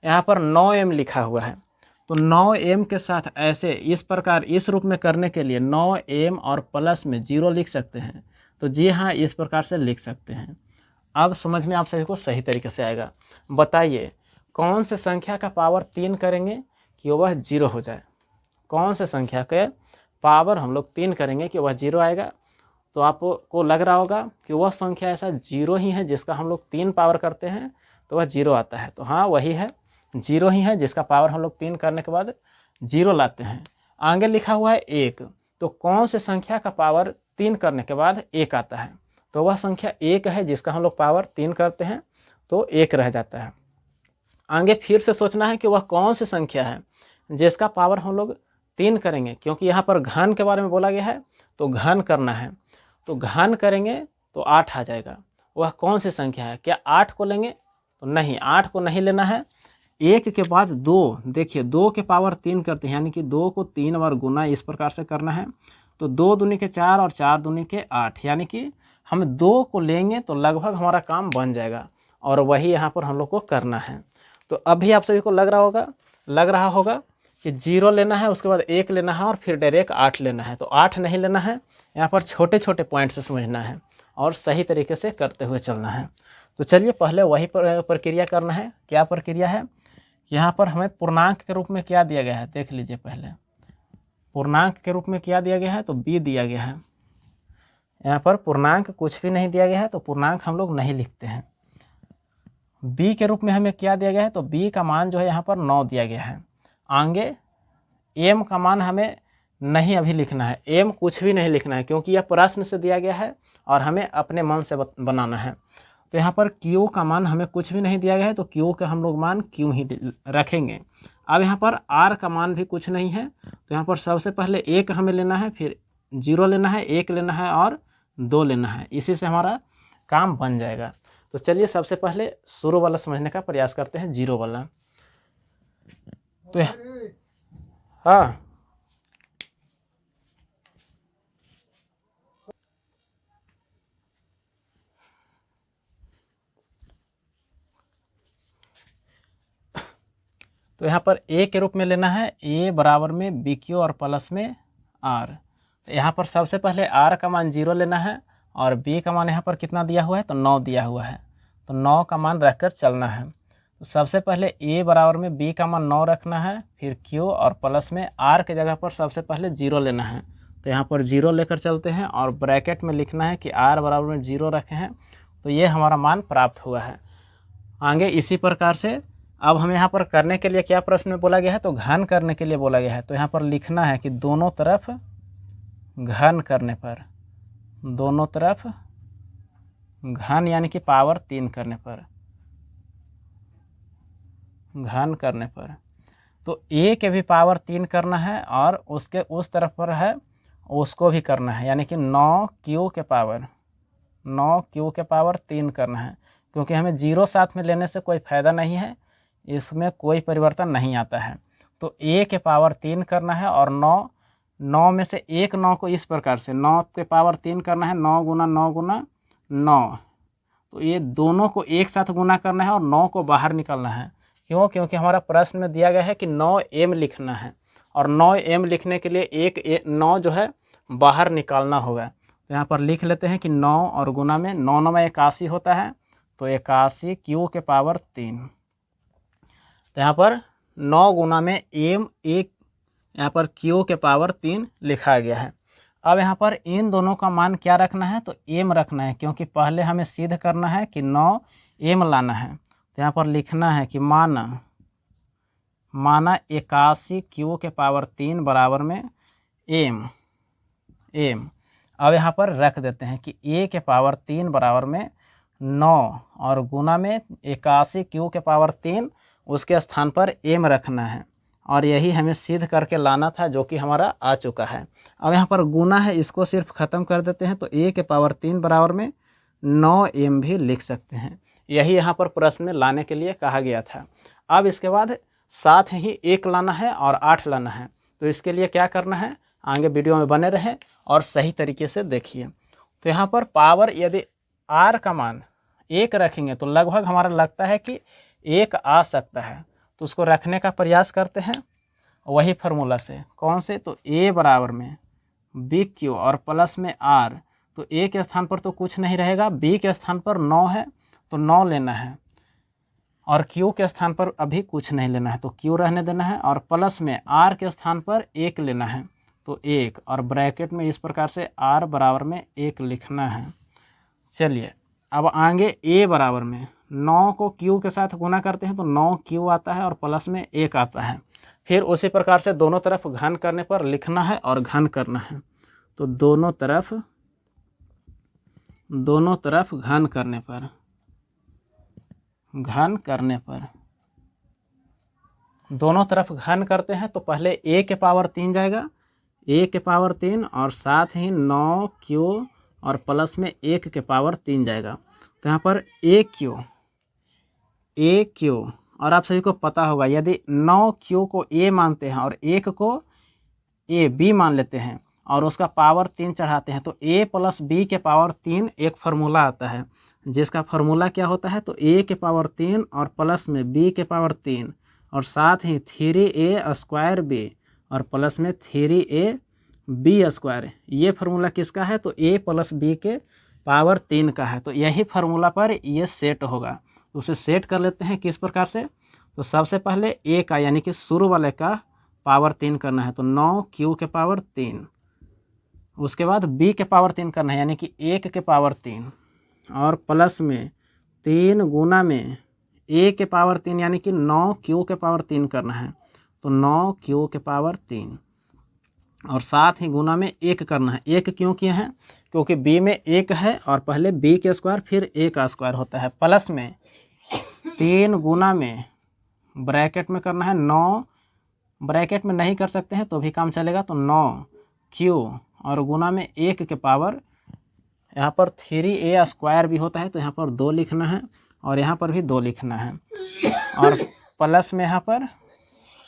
Speaker 1: यहाँ पर 9m लिखा हुआ है, तो 9m के साथ ऐसे इस प्रकार इस रूप में करने के लिए 9m और प्लस में 0 लिख सकते हैं। तो जी हाँ, इस प्रकार से लिख सकते हैं। अब समझ में आप सभी को सही तरीके से आएगा। बताइए कौन से संख्या का पावर 3 करेंगे कि वह 0 हो जाए, कौन से संख्या के पावर हम लोग 3 करेंगे कि वह 0 आएगा। तो आपको लग रहा होगा कि वह संख्या ऐसा 0 ही है जिसका हम लोग 3 पावर करते हैं तो वह 0 आता है। तो हाँ, वही है, 0 ही है जिसका पावर हम लोग 3 करने के बाद 0 लाते हैं। आगे लिखा हुआ है 1, तो कौन से संख्या का पावर 3 करने के बाद 1 आता है, तो वह संख्या 1 है जिसका हम लोग पावर 3 करते हैं तो 1 रह जाता है। आगे फिर से सोचना है कि वह कौन सी संख्या है जिसका पावर हम लोग 3 करेंगे, क्योंकि यहाँ पर घन के बारे में बोला गया है तो घन करना है। तो घन करेंगे तो 8 आ जाएगा। वह कौन सी संख्या है, क्या 8 को लेंगे, तो नहीं, 8 को नहीं लेना है। 1 के बाद 2, देखिए 2 के पावर 3 करते हैं, यानी कि 2 को 3 बार गुना इस प्रकार से करना है। तो 2 दूनी के 4 और 4 दूनी के 8, यानी कि हम 2 को लेंगे तो लगभग हमारा काम बन जाएगा, और वही यहाँ पर हम लोग को करना है। तो अभी आप सभी को लग रहा होगा कि 0 लेना है, उसके बाद 1 लेना है और फिर डायरेक्ट 8 लेना है। तो 8 नहीं लेना है, यहाँ पर छोटे छोटे पॉइंट से समझना है और सही तरीके से करते हुए चलना है। तो चलिए पहले वही प्रक्रिया करना है। क्या प्रक्रिया है, यहाँ पर हमें पूर्णांक के रूप में क्या दिया गया है, देख लीजिए। पहले पूर्णांक के रूप में क्या दिया गया है, तो b दिया गया है। यहाँ पर पूर्णांक कुछ भी नहीं दिया गया है तो पूर्णांक हम लोग नहीं लिखते हैं। b के रूप में हमें क्या दिया गया है, तो b का मान जो है यहाँ पर 9 दिया गया है। आगे m का मान हमें नहीं अभी लिखना है, m कुछ भी नहीं लिखना है क्योंकि यह प्रश्न से दिया गया है और हमें अपने मन से बनाना है। तो यहाँ पर q का मान हमें कुछ भी नहीं दिया गया है तो q का हम लोग मान q ही रखेंगे। अब यहाँ पर r का मान भी कुछ नहीं है, तो यहाँ पर सबसे पहले 1 हमें लेना है, फिर 0 लेना है, 1 लेना है और 2 लेना है। इसी से हमारा काम बन जाएगा। तो चलिए सबसे पहले शुरू वाला समझने का प्रयास करते हैं, 0 वाला। तो हाँ, तो यहाँ पर a के रूप में लेना है, a बराबर में BQ और प्लस में r। तो यहाँ पर सबसे पहले r का मान 0 लेना है और b का मान यहाँ पर कितना दिया हुआ है, तो 9 दिया हुआ है, तो 9 का मान रखकर चलना है। तो सबसे पहले a बराबर में b का मान 9 रखना है, फिर q और प्लस में r के जगह पर सबसे पहले 0 लेना है। तो यहाँ पर 0 लेकर चलते हैं और ब्रैकेट में लिखना है कि r बराबर में 0 रखे हैं, तो ये हमारा मान प्राप्त हुआ है। आगे इसी प्रकार से अब हमें यहाँ पर करने के लिए क्या प्रश्न में बोला गया है, तो घन करने के लिए बोला गया है। तो यहाँ पर लिखना है कि दोनों तरफ घन करने पर, दोनों तरफ घन यानी कि पावर 3 करने पर, घन करने पर, तो a के भी पावर 3 करना है और उसके उस तरफ पर है उसको भी करना है, यानी कि 9q के पावर 3 करना है। क्योंकि हमें 0 साथ में लेने से कोई फ़ायदा नहीं है, इसमें कोई परिवर्तन नहीं आता है। तो a के पावर 3 करना है और 9 में से एक 9 को इस प्रकार से 9 के पावर 3 करना है, 9 गुना 9 गुना 9, तो ये दोनों को एक साथ गुना करना है और 9 को बाहर निकालना है। क्यों? क्योंकि हमारा प्रश्न में दिया गया है कि 9m लिखना है और 9m लिखने के लिए एक 9 जो है बाहर निकालना होगा। तो यहाँ पर लिख लेते हैं कि 9 और गुना में 9 9 में 81 होता है, तो 81 q के पावर 3। तो यहाँ पर 9 गुना में m एक यहाँ पर q के पावर 3 लिखा गया है। अब यहाँ पर इन दोनों का मान क्या रखना है? तो m रखना है, क्योंकि पहले हमें सिद्ध करना है कि 9m लाना है। तो यहाँ पर लिखना है कि माना 81 q के पावर 3 बराबर में m। अब यहाँ पर रख देते हैं कि a के पावर 3 बराबर में 9 और गुना में 81 q के पावर 3, उसके स्थान पर m रखना है और यही हमें सिद्ध करके लाना था, जो कि हमारा आ चुका है। अब यहाँ पर गुना है, इसको सिर्फ ख़त्म कर देते हैं, तो a के पावर 3 बराबर में 9m भी लिख सकते हैं। यही यहाँ पर प्रश्न में लाने के लिए कहा गया था। अब इसके बाद साथ ही 1 लाना है और 8 लाना है। तो इसके लिए क्या करना है, आगे वीडियो में बने रहें और सही तरीके से देखिए। तो यहाँ पर पावर यदि r का मान 1 रखेंगे तो लगभग हमारा लगता है कि 1 आ सकता है, तो उसको रखने का प्रयास करते हैं वही फार्मूला से। कौन से? तो a बराबर में BQ और प्लस में r। तो a के स्थान पर तो कुछ नहीं रहेगा, b के स्थान पर 9 है तो 9 लेना है और q के स्थान पर अभी कुछ नहीं लेना है, तो q रहने देना है और प्लस में r के स्थान पर 1 लेना है, तो 1 और ब्रैकेट में इस प्रकार से r बराबर में 1 लिखना है। चलिए अब आगे a बराबर में 9 को q के साथ गुना करते हैं तो 9q आता है और प्लस में 1 आता है। फिर उसी प्रकार से दोनों तरफ घन करने पर लिखना है और घन करना है। तो दोनों तरफ घन करने पर दोनों तरफ घन करते हैं तो पहले a के पावर 3 जाएगा, a के पावर 3 और साथ ही 9q और प्लस में 1 के पावर 3 जाएगा। तो यहाँ पर AQ और आप सभी को पता होगा, यदि 9q को a मानते हैं और 1 को b मान लेते हैं और उसका पावर 3 चढ़ाते हैं, तो a प्लस b के पावर 3 एक फार्मूला आता है, जिसका फार्मूला क्या होता है? तो a के पावर 3 और प्लस में b के पावर 3 और साथ ही 3a स्क्वायर b और प्लस में 3ab स्क्वायर। ये फार्मूला किसका है? तो a प्लस b के पावर 3 का है। तो यही फार्मूला पर ये सेट होगा। उसे सेट कर लेते हैं किस प्रकार से? तो सबसे पहले a का यानी कि शुरू वाले का पावर 3 करना है, तो 9q के पावर 3। उसके बाद b के पावर 3 करना है यानी कि 1 के पावर 3 और प्लस में 3 गुना में a के पावर 3 यानी कि 9q के पावर 3 करना है, तो 9q के पावर 3 और साथ ही गुना में 1 करना है। 1 क्यों किए हैं? क्योंकि b में 1 है और पहले b के स्क्वायर फिर a का स्क्वायर होता है। प्लस में 3 गुना में ब्रैकेट में करना है 9, ब्रैकेट में नहीं कर सकते हैं तो भी काम चलेगा, तो 9q और गुना में 1 के पावर, यहाँ पर 3a स्क्वायर भी होता है तो यहाँ पर 2 लिखना है और यहाँ पर भी 2 लिखना है और प्लस में यहाँ पर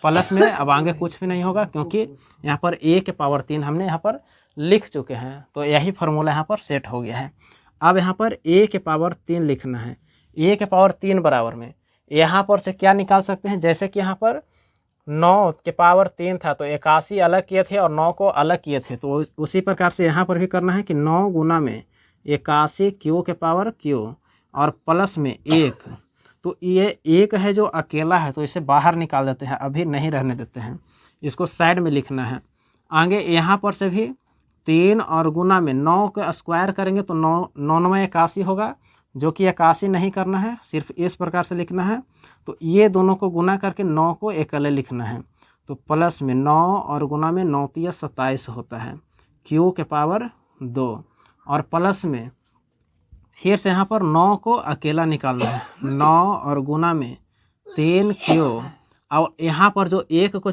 Speaker 1: अब आगे कुछ भी नहीं होगा, क्योंकि यहाँ पर a के पावर 3 हमने यहाँ पर लिख चुके हैं। तो यही फार्मूला यहाँ पर सेट हो गया है। अब यहाँ पर a के पावर 3 लिखना है। a के पावर 3 बराबर में यहाँ पर से क्या निकाल सकते हैं? जैसे कि यहाँ पर 9 के पावर 3 था तो 81 अलग किए थे और 9 को अलग किए थे, तो उसी प्रकार से यहाँ पर भी करना है कि 9 गुना में 81 q के पावर q और प्लस में 1। तो ये 1 है जो अकेला है, तो इसे बाहर निकाल देते हैं, अभी नहीं रहने देते हैं, इसको साइड में लिखना है। आगे यहाँ पर से भी 3 और गुना में 9 का स्क्वायर करेंगे तो 9 में 81 होगा, जो कि 81 नहीं करना है, सिर्फ इस प्रकार से लिखना है। तो ये दोनों को गुना करके 9 को अकेले लिखना है, तो प्लस में 9 और गुना में 9 × 27 होता है, q के पावर 2 और प्लस में फिर से यहाँ पर 9 को अकेला निकालना है, 9 और गुना में 3q और यहाँ पर जो 1 को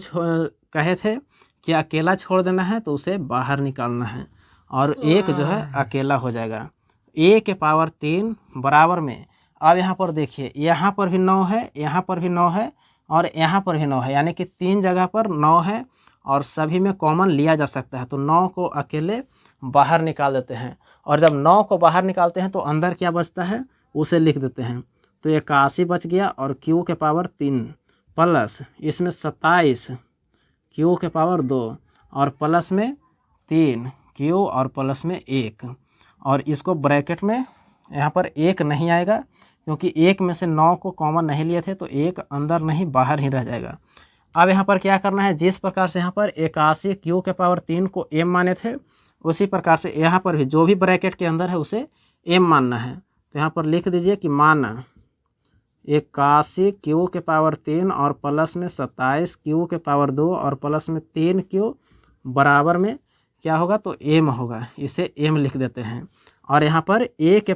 Speaker 1: कहे थे कि अकेला छोड़ देना है तो उसे बाहर निकालना है और 1 जो है अकेला हो जाएगा। a के पावर 3 बराबर में, अब यहाँ पर देखिए यहाँ पर भी 9 है, यहाँ पर भी 9 है और यहाँ पर भी 9 है, यानी कि 3 जगह पर 9 है और सभी में कॉमन लिया जा सकता है। तो 9 को अकेले बाहर निकाल देते हैं और जब 9 को बाहर निकालते हैं तो अंदर क्या बचता है? उसे लिख देते हैं। तो 81 बच गया और क्यू के पावर 3 प्लस इसमें 27 क्यू के पावर 2 और प्लस में 3 क्यू और प्लस में 1, और इसको ब्रैकेट में यहाँ पर 1 नहीं आएगा क्योंकि 1 में से 9 को कॉमन नहीं लिए थे, तो 1 अंदर नहीं बाहर ही रह जाएगा। अब यहाँ पर क्या करना है, जिस प्रकार से यहाँ पर 81 क्यू के पावर 3 को m माने थे, उसी प्रकार से यहाँ पर भी जो भी ब्रैकेट के अंदर है उसे m मानना है। तो यहाँ पर लिख दीजिए कि मान 81 क्यू के पावर 3 और प्लस में 27 क्यू के पावर 2 और प्लस में 3 क्यू बराबर में क्या होगा, तो m होगा। इसे m लिख देते हैं। और यहाँ पर a के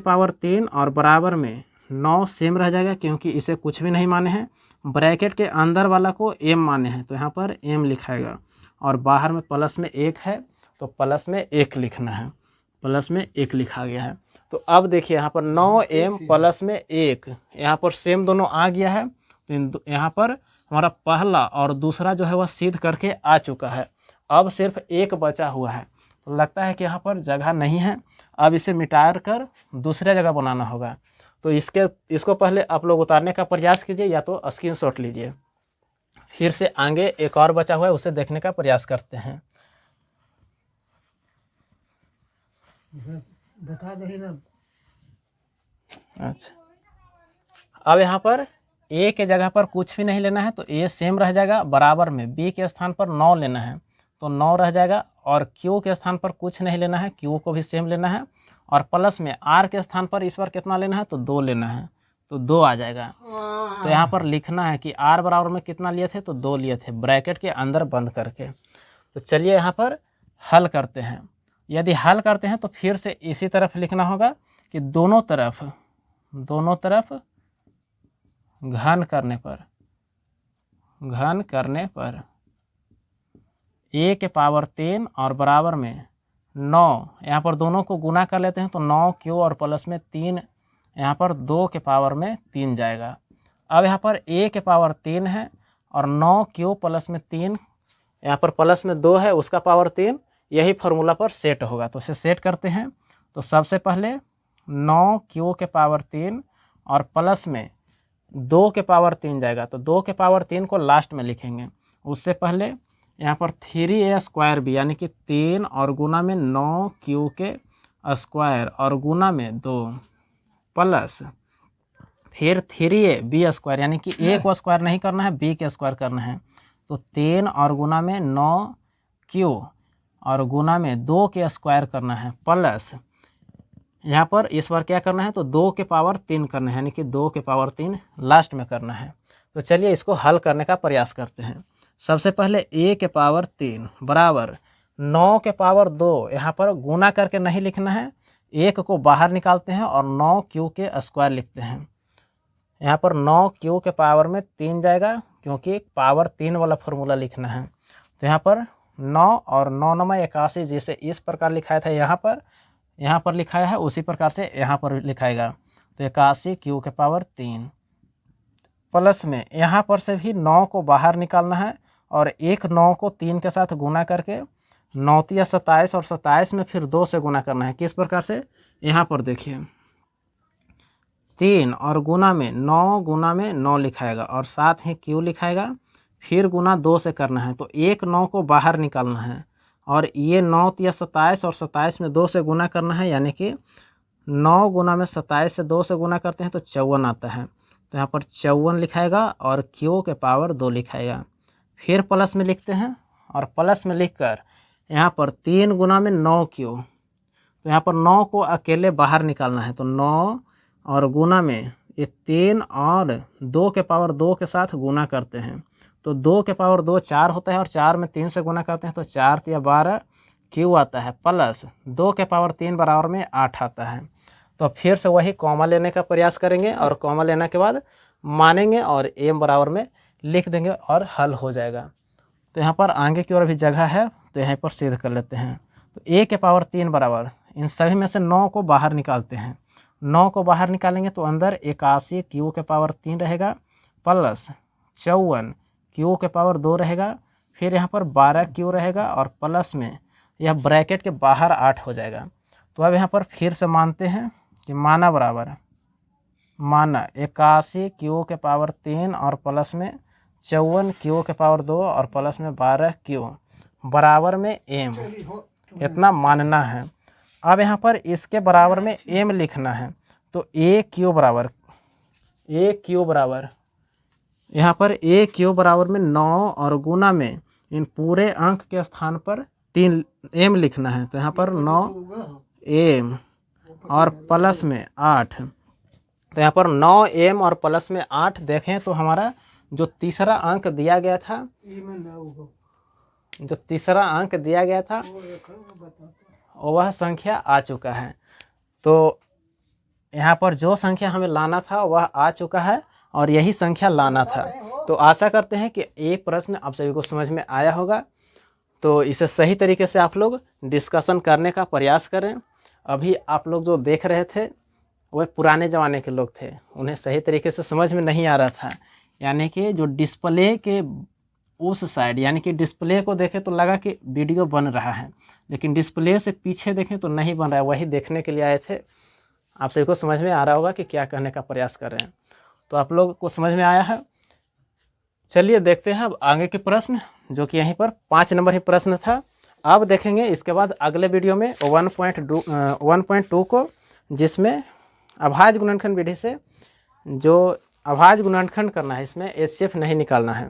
Speaker 1: पावर 3 और बराबर में 9 सेम रह जाएगा क्योंकि इसे कुछ भी नहीं माने हैं, ब्रैकेट के अंदर वाला को m माने हैं, तो यहाँ पर m लिखाएगा। और बाहर में प्लस में 1 है तो प्लस में 1 लिखना है, प्लस में 1 लिखा गया है। तो अब देखिए यहाँ पर 9m प्लस में 1, यहाँ पर सेम दोनों आ गया है। तो यहाँ पर हमारा पहला और दूसरा जो है वह सिद्ध करके आ चुका है। अब सिर्फ 1 बचा हुआ है, तो लगता है कि यहाँ पर जगह नहीं है। अब इसे मिटा कर दूसरे जगह बनाना होगा। तो इसको पहले आप लोग उतारने का प्रयास कीजिए या तो स्क्रीनशॉट लीजिए। फिर से आगे एक और बचा हुआ है, उसे देखने का प्रयास करते हैं।
Speaker 2: बता दे ना।
Speaker 1: अच्छा, अब यहाँ पर a के जगह पर कुछ भी नहीं लेना है, तो a सेम रह जाएगा। बराबर में b के स्थान पर 9 लेना है तो 9 रह जाएगा। और q के स्थान पर कुछ नहीं लेना है, q को भी सेम लेना है। और प्लस में r के स्थान पर इस बार कितना लेना है, तो 2 लेना है, तो 2 आ जाएगा। तो यहाँ पर लिखना है कि r बराबर में कितना लिए थे, तो 2 लिए थे, ब्रैकेट के अंदर बंद करके। तो चलिए यहाँ पर हल करते हैं। यदि हल करते हैं तो फिर से इसी तरफ लिखना होगा कि दोनों तरफ घन करने पर a के पावर 3 और बराबर में 9, यहाँ पर दोनों को गुना कर लेते हैं तो 9 क्यू और प्लस में 3, यहाँ पर 2 के पावर में 3 जाएगा। अब यहाँ पर a के पावर 3 है और 9 क्यू प्लस में 3, यहाँ पर प्लस में 2 है, उसका पावर 3, यही फार्मूला पर सेट होगा। तो इसे सेट करते हैं। तो सबसे पहले 9 क्यू के पावर 3 और प्लस में 2 के पावर 3 जाएगा, तो 2 के पावर 3 को लास्ट में लिखेंगे। उससे पहले यहाँ पर 3a स्क्वायर भी, यानी कि 3 और गुना में 9 क्यू के स्क्वायर और गुना में 2 प्लस फिर 3a b स्क्वायर, यानी कि a को स्क्वायर नहीं करना है, b के स्क्वायर करना है। तो 3 और गुना में 9 क्यू और गुना में 2 के स्क्वायर करना है, प्लस यहाँ पर इस बार क्या करना है, तो 2 के पावर 3 करना है, यानी कि 2 के पावर 3 लास्ट में करना है। तो चलिए इसको हल करने का प्रयास करते हैं। सबसे पहले a के पावर 3 बराबर 9 के पावर 2, यहाँ पर गुना करके नहीं लिखना है, 1 को बाहर निकालते हैं और 9 क्यू के स्क्वायर लिखते हैं। यहाँ पर 9 क्यू के पावर में 3 जाएगा क्योंकि पावर 3 वाला फार्मूला लिखना है। तो यहाँ पर 9 और 9 9 81, जैसे इस प्रकार लिखाया था यहाँ पर लिखाया है, उसी प्रकार से यहाँ पर लिखाएगा। तो 81 क्यू के पावर 3 प्लस में यहाँ पर से भी 9 को बाहर निकालना है और 9 को 3 के साथ गुना करके 9 तिया 27 और 27 में फिर 2 से गुना करना है। किस प्रकार से, यहाँ पर देखिए 3 और गुना में 9 लिखाएगा और साथ ही क्यू लिखाएगा, फिर गुना 2 से करना है। तो 9 को बाहर निकालना है और ये 9 तिया 27 और 27 में 2 से गुना करना है, यानी कि 9 गुना में 27 से 2 से गुना करते हैं तो 54 आता है। तो यहाँ पर 54 लिखाएगा और क्यू के पावर 2 लिखाएगा। फिर प्लस में लिखते हैं और प्लस में लिखकर यहाँ पर 3 गुना में 9 क्यू, तो यहाँ पर 9 को अकेले बाहर निकालना है। तो 9 और गुना में ये 3 और 2 के पावर 2 के साथ गुना करते हैं, तो 2 के पावर 2 4 होता है और 4 में 3 से गुना करते हैं तो 4 तिया 12 क्यू आता है, प्लस 2 के पावर 3 बराबर में 8 आता है। तो फिर से वही कॉमा लेने का प्रयास करेंगे और कॉमा लेने के बाद मानेंगे और m बराबर में लिख देंगे और हल हो जाएगा। तो यहाँ पर आगे की ओर भी जगह है, तो यहाँ पर सिद्ध कर लेते हैं। तो a के पावर 3 बराबर, इन सभी में से 9 को बाहर निकालते हैं। 9 को बाहर निकालेंगे तो अंदर 81 क्यू के पावर 3 रहेगा, प्लस 54 क्यू के पावर 2 रहेगा, फिर यहाँ पर 12 क्यू रहेगा और प्लस में यह ब्रैकेट के बाहर 8 हो जाएगा। तो अब यहाँ पर फिर से मानते हैं कि माना बराबर माना 81 क्यू के पावर 3 और प्लस में 54 क्यू के पावर 2 और प्लस में 12 क्यू बराबर में एम, इतना मानना है। अब यहाँ पर इसके बराबर में एम लिखना है, तो ए क्यू बराबर यहाँ पर ए क्यू बराबर में 9 और गुना में इन पूरे अंक के स्थान पर 3 एम लिखना है, तो यहाँ पर 9 एम और प्लस में 8, तो यहाँ पर 9 एम और प्लस में 8 देखें तो हमारा जो तीसरा अंक दिया गया था वह संख्या आ चुका है। तो यहाँ पर जो संख्या हमें लाना था वह आ चुका है और यही संख्या लाना था। तो आशा करते हैं कि ये प्रश्न आप सभी को समझ में आया होगा। तो इसे सही तरीके से आप लोग डिस्कशन करने का प्रयास करें। अभी आप लोग जो देख रहे थे वह पुराने ज़माने के लोग थे, उन्हें सही तरीके से समझ में नहीं आ रहा था। यानी कि जो डिस्प्ले के उस साइड, यानी कि डिस्प्ले को देखें तो लगा कि वीडियो बन रहा है, लेकिन डिस्प्ले से पीछे देखें तो नहीं बन रहा है। वही देखने के लिए आए थे। आप सभी को समझ में आ रहा होगा कि क्या कहने का प्रयास कर रहे हैं। तो आप लोग को समझ में आया है। चलिए देखते हैं अब आगे के प्रश्न, जो कि यहीं पर 5 नंबर ही प्रश्न था। अब देखेंगे इसके बाद अगले वीडियो में 1.2 को, जिसमें अभाज्य गुणनखंड विधि से जो अभाज्य गुणनखंड करना है, इसमें एचसीएफ नहीं निकालना है।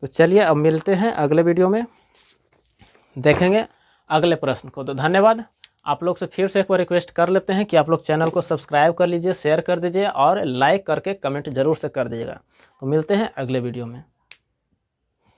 Speaker 1: तो चलिए अब मिलते हैं अगले वीडियो में, देखेंगे अगले प्रश्न को। तो धन्यवाद। आप लोग से फिर से एक बार रिक्वेस्ट कर लेते हैं कि आप लोग चैनल को सब्सक्राइब कर लीजिए, शेयर कर दीजिए और लाइक करके कमेंट जरूर से कर दीजिएगा। तो मिलते हैं अगले वीडियो में।